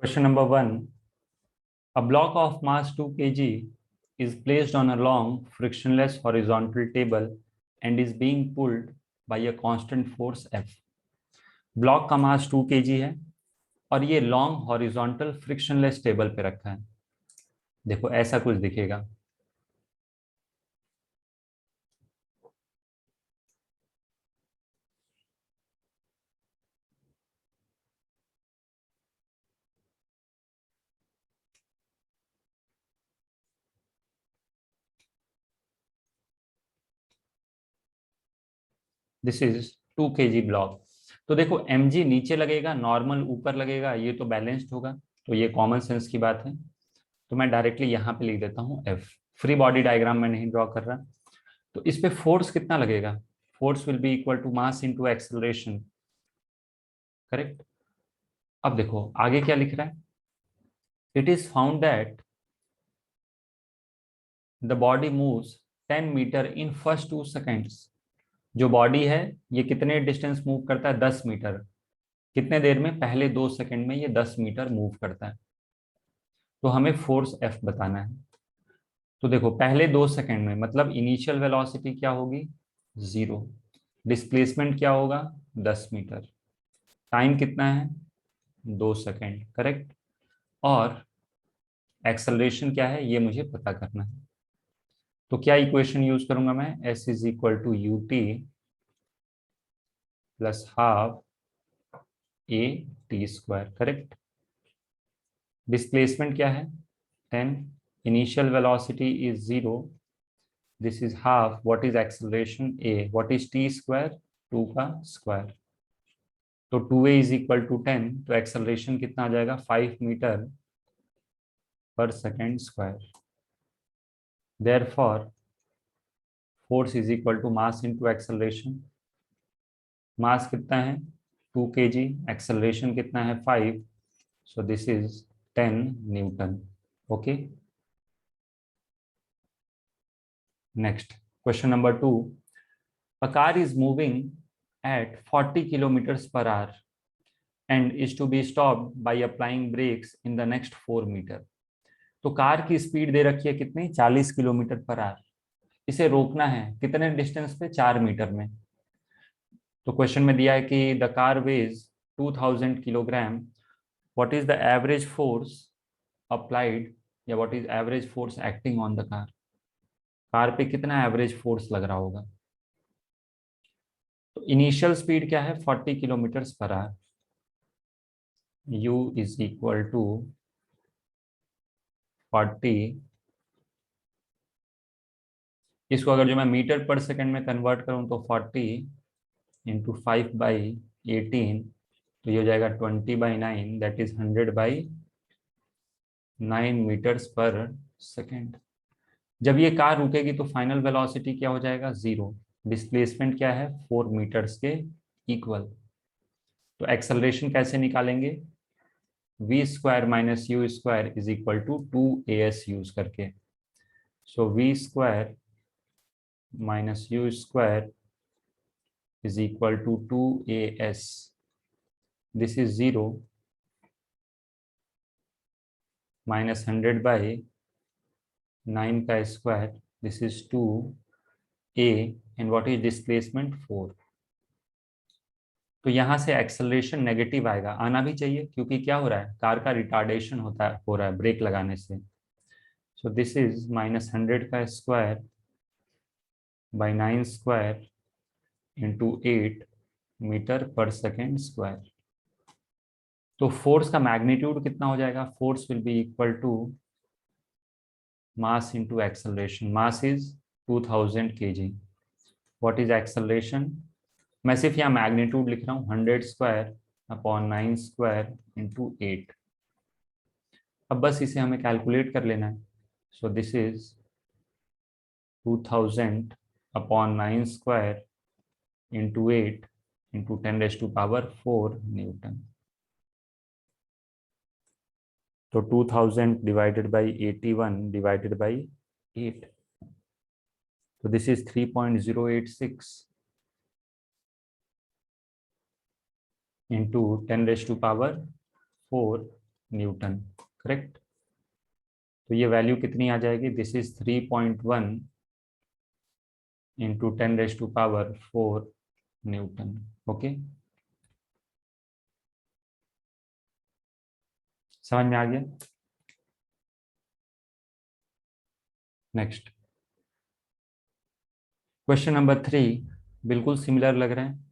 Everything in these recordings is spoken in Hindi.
Question number 1. A block of mass 2 kg is placed on a long frictionless horizontal table and is being pulled by a constant force F. Block का मास 2 kg है और ये लॉन्ग हॉरिजॉन्टल फ्रिक्शनलेस टेबल पे रखा है। देखो ऐसा कुछ दिखेगा। This is 2 kg block. तो देखो mg नीचे लगेगा, नॉर्मल ऊपर लगेगा, ये तो बैलेंस्ड होगा, तो ये कॉमन सेंस की बात है। तो मैं डायरेक्टली यहाँ पे लिख देता हूँ F। फ्री बॉडी डायग्राम में नहीं ड्रॉ कर रहा। तो इस पे फोर्स कितना लगेगा? Force will be equal to mass into acceleration. Correct. अब देखो आगे क्या लिख रहा है। It is found that the body moves 10 metre in first 2 seconds. जो बॉडी है ये कितने डिस्टेंस मूव करता है? 10 मीटर। कितने देर में? पहले 2 सेकंड में ये 10 मीटर मूव करता है। तो हमें फोर्स F बताना है। तो देखो पहले 2 सेकंड में मतलब इनिशियल वेलोसिटी क्या होगी? 0। डिस्प्लेसमेंट क्या होगा? 10 मीटर। टाइम कितना है? 2 सेकंड। करेक्ट। और एक्सेलरेशन क्या है ये मुझे पता करना है। तो क्या इक्वेशन यूज करूंगा मैं? S is equal to ut plus half a t square. Correct. Displacement क्या है? 10। Initial velocity is 0। This is half. What is acceleration? a। What is t square? 2 का स्क्वायर। तो 2a इज इक्वल टू 10। तो एक्सेलरेशन कितना आ जाएगा? 5 मीटर पर second square. Therefore force is equal to mass into acceleration. Mass कितना है? 2 kg। एक्सेलरेशन कितना है? 5। So this is 10 newton. Okay. Next question number 2. A car is moving at 40 kilometers per hour and is to be stopped by applying brakes in the next 4 meter. तो कार की स्पीड दे रखी है कितनी? 40 किलोमीटर पर आवर। इसे रोकना है कितने डिस्टेंस पे? 4 मीटर में। तो क्वेश्चन में दिया है कि the car weighs 2000 kilogram. What is the average force applied या what is average force acting on the car? Car पे कितना एवरेज फोर्स लग रहा होगा? तो इनिशियल स्पीड क्या है? 40 kilometre per hour. u is equal to 40। इसको अगर जो मैं मीटर पर सेकंड में कन्वर्ट करूं तो 40 इंटू 5/18, तो ये हो जाएगा 20/9, दैट इज 100/9 मीटर्स पर सेकंड। जब ये कार रुकेगी तो फाइनल वेलोसिटी क्या हो जाएगा? 0। डिस्प्लेसमेंट क्या है? 4 मीटर्स के इक्वल। तो एक्सेलरेशन कैसे निकालेंगे? v square minus u square is equal to 2as use करके। So v square minus u square is equal to 2as. This is 0 minus 100/9 का square. This is 2a and what is displacement? 4. तो यहाँ से एक्सेलरेशन नेगेटिव आएगा, आना भी चाहिए क्योंकि क्या हो रहा है? कार का रिटार्डेशन हो रहा है ब्रेक लगाने से। सो दिस इज माइनस 100 का square by 9 square into 8 metre पर सेकेंड स्क्वायर। तो फोर्स का मैग्नीट्यूड कितना हो जाएगा? Force will be equal to mass into acceleration. Mass is 2000 kg। What is acceleration? मैं सिर्फ यहाँ मैग्नीट्यूड लिख रहा हूँ, 100 स्क्वायर अपॉन 9 स्क्वायर इंटू 8। अब बस इसे हमें कैलकुलेट कर लेना है। So this is 2000 upon 9 square into 8 into 10⁴ Newton. तो 2000 डिवाइडेड बाई 81 डिवाइडेड बाई 8। तो this is 3.086 into 10⁴ Newton. Correct. तो ये वैल्यू कितनी आ जाएगी, this is 3.1 into 10⁴ Newton. Okay, समझ में आ गया। नेक्स्ट क्वेश्चन नंबर 3, बिल्कुल सिमिलर लग रहे हैं।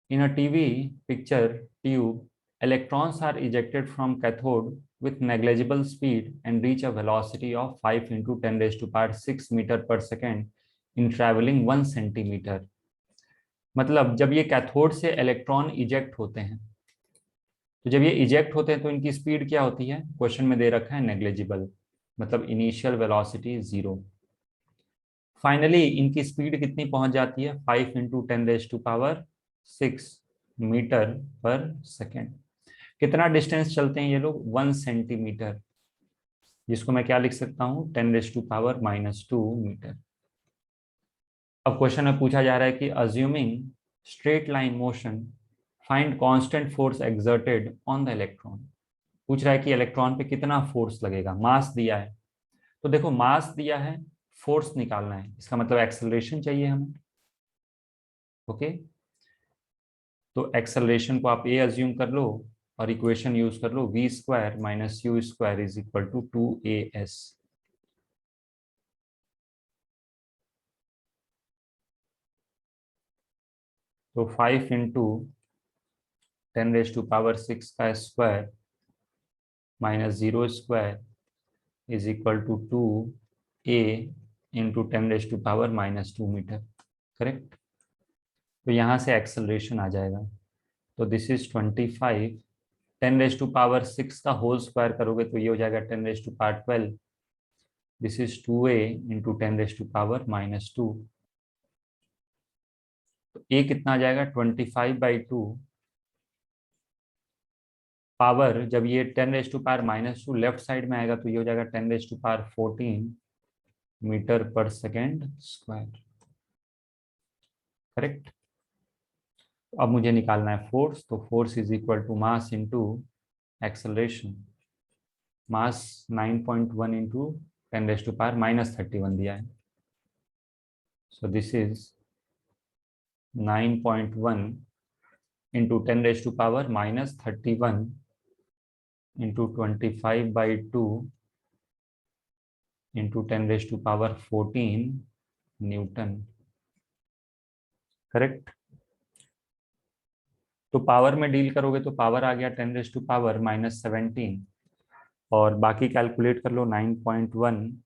In a TV picture tube, electrons are ejected from cathode with negligible speed and reach a velocity of 5 into 10⁶ meter per second in traveling 1 centimeter. मतलब जब ये कैथोड से इलेक्ट्रॉन इजेक्ट होते हैं, तो जब ये इजेक्ट होते हैं तो इनकी स्पीड क्या होती है, क्वेश्चन में दे रखा है नेग्लिजिबल, मतलब इनिशियल वेलोसिटी 0। फाइनली इनकी स्पीड कितनी पहुंच जाती है, 5 इंटू 10⁶ मीटर पर सेकेंड। कितना डिस्टेंस चलते हैं ये लोग, 1 सेंटीमीटर, जिसको मैं क्या लिख सकता हूँ, 10⁻⁻² मीटर। अब क्वेश्चन में पूछा जा रहा है कि assuming straight line motion find constant force exerted on the electron. पूछ रहा है कि इलेक्ट्रॉन पे कितना फोर्स लगेगा, मास दिया है। तो देखो मास दिया है, फोर्स निकालना है, इसका मतलब एक्सेलरेशन चाहिए हमें। ओके, तो एक्सेलरेशन को आप ए अज्यूम कर लो और इक्वेशन यूज कर लो, v² - u² = 2as। तो 5 इंटू 10⁻⁶ का square -0² = 2a into 10⁻² metre. Correct. तो यहाँ से एक्सेलरेशन आ जाएगा, तो दिस इज 25, 10⁻⁶ का होल स्क्वायर करोगे तो ये हो जाएगा 10⁻12। This is 2a into 10⁻²। तो a कितना आ जाएगा, 25/2। पावर जब ये 10⁻² लेफ्ट साइड में आएगा तो ये हो जाएगा 10⁻14 मीटर पर सेकेंड स्क्वायर। करेक्ट। अब मुझे निकालना है फोर्स, तो force is equal to mass into acceleration. Mass 9.1 into 10⁻31 दिया है, so this is 9.1 into 10⁻31 into 25/2 into 10⁻14 newton. Correct. तो पावर में डील करोगे तो पावर आ गया 10⁻⁻17, और बाकी कैलकुलेट कर लो, 9.1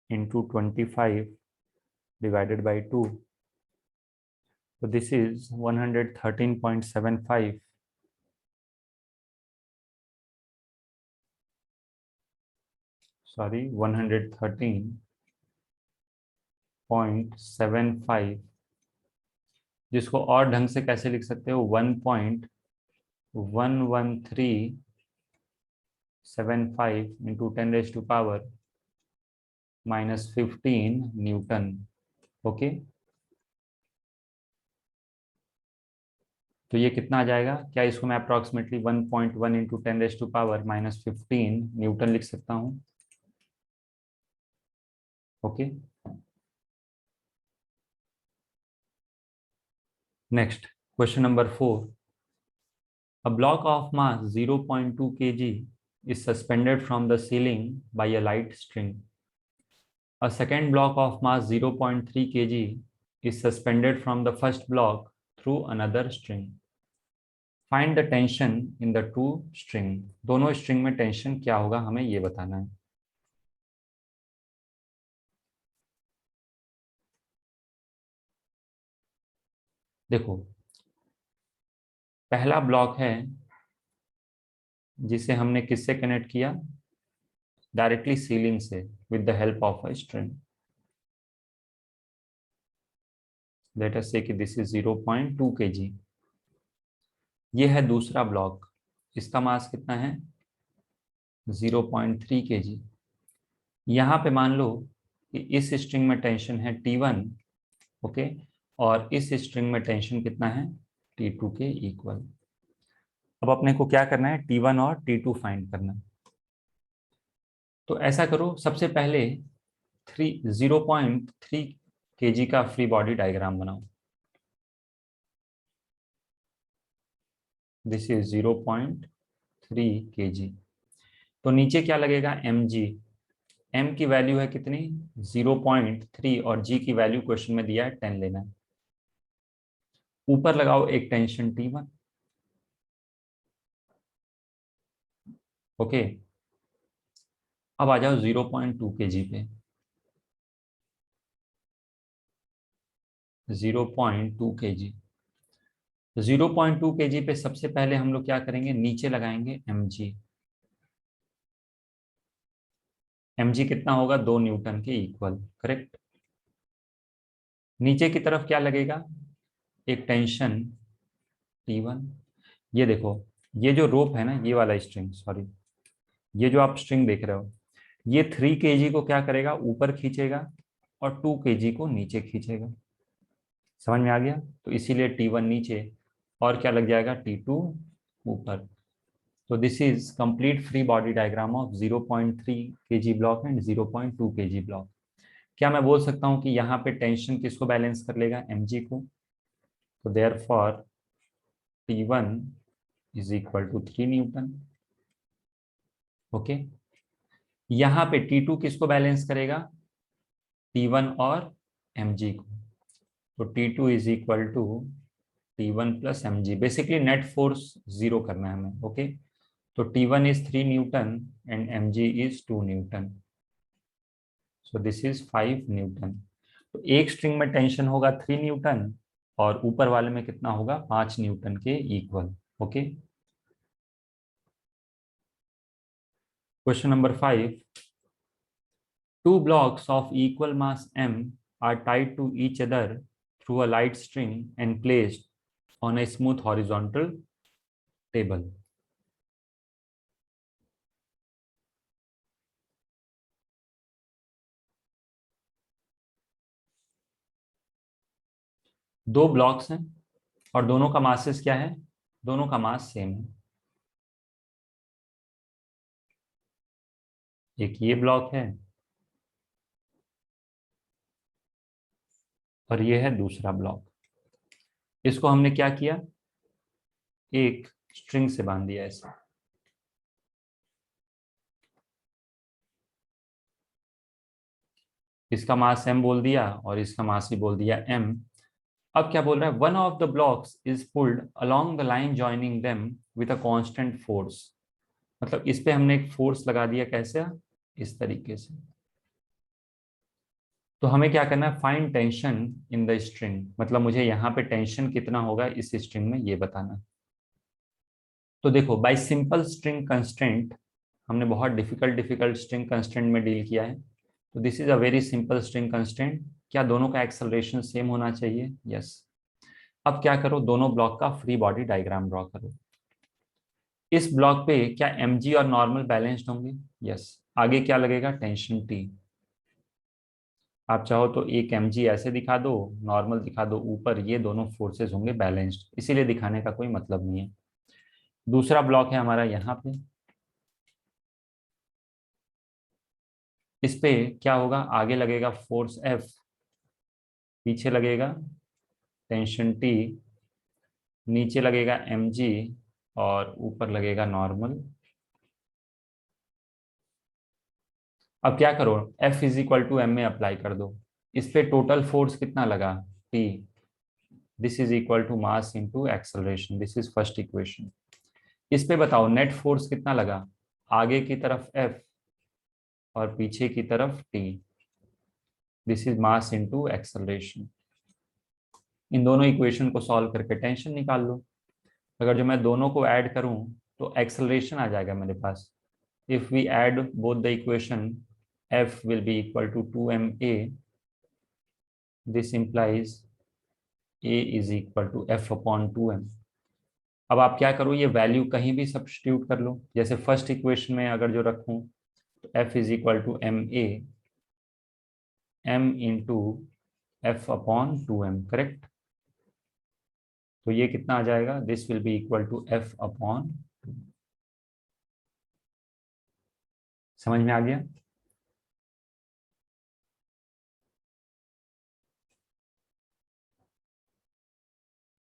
इंटू 25/2, तो दिस इज 113.75। सॉरी 113.75, जिसको और ढंग से कैसे लिख सकते हो, 1.11375 इंटू 10⁻⁻15 न्यूटन। ओके, तो ये कितना आ जाएगा, क्या इसको मैं अप्रोक्सीमेटली 1.1 इंटू 10⁻⁻15 न्यूटन लिख सकता हूँ। Okay, next question number 4, a block of mass 0.2 kg is suspended from the ceiling by a light string. A second block of mass 0.3 kg is suspended from the first block through another string. Find the tension in the two string. दोनों स्ट्रिंग में टेंशन क्या होगा हमें ये बताना है। देखो पहला ब्लॉक है जिसे हमने किससे कनेक्ट किया, डायरेक्टली सीलिंग से, with the help of a string. Let us से कि दिस इज 0.2 kg। ये है दूसरा ब्लॉक, इसका मास कितना है, 0.3 kg। यहाँ पे मान लो कि इस स्ट्रिंग में टेंशन है T1, ओके, और इस स्ट्रिंग में टेंशन कितना है, T2 के इक्वल। अब अपने को क्या करना है, T1 और T2 फाइंड करना है। तो ऐसा करो, सबसे पहले 0.3 kg का फ्री बॉडी डायग्राम बनाओ। This is 0.3 kg। तो नीचे क्या लगेगा, mg। m की वैल्यू है कितनी, 0.3, और g की वैल्यू क्वेश्चन में दिया है 10 लेना है। ऊपर लगाओ एक टेंशन T1। ओके, अब आ जाओ 0.2 kg पे। 0.2 kg, 0.2 kg पे सबसे पहले हम लोग क्या करेंगे, नीचे लगाएंगे mg। mg कितना होगा, 2 न्यूटन के इक्वल, करेक्ट। नीचे की तरफ क्या लगेगा, एक टेंशन T1। ये देखो, ये जो रोप है ना, ये वाला स्ट्रिंग, सॉरी, ये जो आप स्ट्रिंग देख रहे हो, ये 3 kg को क्या करेगा, ऊपर खींचेगा, और 2 kg को नीचे खींचेगा। समझ में आ गया। तो इसीलिए T1 नीचे, और क्या लग जाएगा, T2 ऊपर। तो this is complete free body diagram of 0.3 kg block and 0.2 kg block. क्या मैं बोल सकता हूं कि यहाँ पे टेंशन किसको बैलेंस कर लेगा, mg को। तो therefore T1 is equal to 3 newton. Okay, यहाँ पे T2 किसको बैलेंस करेगा, T1 और mg को। तो T2 is equal to T1 plus mg। Basically net force zero करना है हमें। ओके, तो T1 is 3 newton and mg is 2 newton. So this is 5 newton. तो एक स्ट्रिंग में टेंशन होगा 3 न्यूटन, और ऊपर वाले में कितना होगा, 5 न्यूटन के equal. Okay, question number 5। Two blocks of equal mass m are tied to each other through a light string and placed on a smooth horizontal table. दो ब्लॉक्स हैं और दोनों का मासेस क्या है, दोनों का मास सेम है। एक ये ब्लॉक है और ये है दूसरा ब्लॉक। इसको हमने क्या किया, एक स्ट्रिंग से बांध दिया ऐसे। इसका मास m बोल दिया और इसका मास भी बोल दिया m। अब क्या बोल रहा है, one of the blocks is pulled along the line joining them with a constant force. मतलब इस पे हमने एक फोर्स लगा दिया, कैसे, इस तरीके से। तो हमें क्या करना है, find tension in the string. मतलब मुझे यहाँ पे टेंशन कितना होगा इस स्ट्रिंग में, ये बताना। तो देखो, बाय सिंपल स्ट्रिंग कंस्ट्रेंट, हमने बहुत डिफिकल्ट डिफिकल्ट स्ट्रिंग कंस्ट्रेंट में डील किया है। तो this is a very simple string constraint. क्या दोनों का एक्सेलरेशन सेम होना चाहिए, यस। अब क्या करो, दोनों ब्लॉक का फ्री बॉडी डायग्राम ड्रॉ करो। इस ब्लॉक पे क्या mg और नॉर्मल बैलेंस्ड होंगे, यस। आगे क्या लगेगा, टेंशन T। आप चाहो तो एक mg ऐसे दिखा दो, नॉर्मल दिखा दो ऊपर, ये दोनों फोर्सेस होंगे बैलेंस्ड, इसीलिए दिखाने का कोई मतलब नहीं है। दूसरा ब्लॉक है हमारा यहाँ पे। इस पे क्या होगा, आगे लगेगा फोर्स F, पीछे लगेगा टेंशन T, नीचे लगेगा mg, और ऊपर लगेगा नॉर्मल। अब क्या करो, F is equal to M में अप्लाई कर दो। इस पे टोटल फोर्स कितना लगा, T। This is equal to mass into acceleration, this is first equation. इस पे बताओ नेट फोर्स कितना लगा, आगे की तरफ F और पीछे की तरफ T। This is mass into acceleration. इन दोनों इक्वेशन को सॉल्व करके टेंशन निकाल लो। अगर जो मैं दोनों को ऐड करूं तो एक्सेलरेशन आ जाएगा मेरे पास। If we add both the equation, F will be equal to 2ma। This implies A is equal to F upon 2m। अब आप क्या करो, ये वैल्यू कहीं भी सब्स्टिट्यूट कर लो। जैसे फर्स्ट इक्वेशन में अगर जो रखूं, तो F is equal to ma, m into F upon 2m, correct. तो ये कितना आ जाएगा, this will be equal to F upon 2। समझ में आ गया।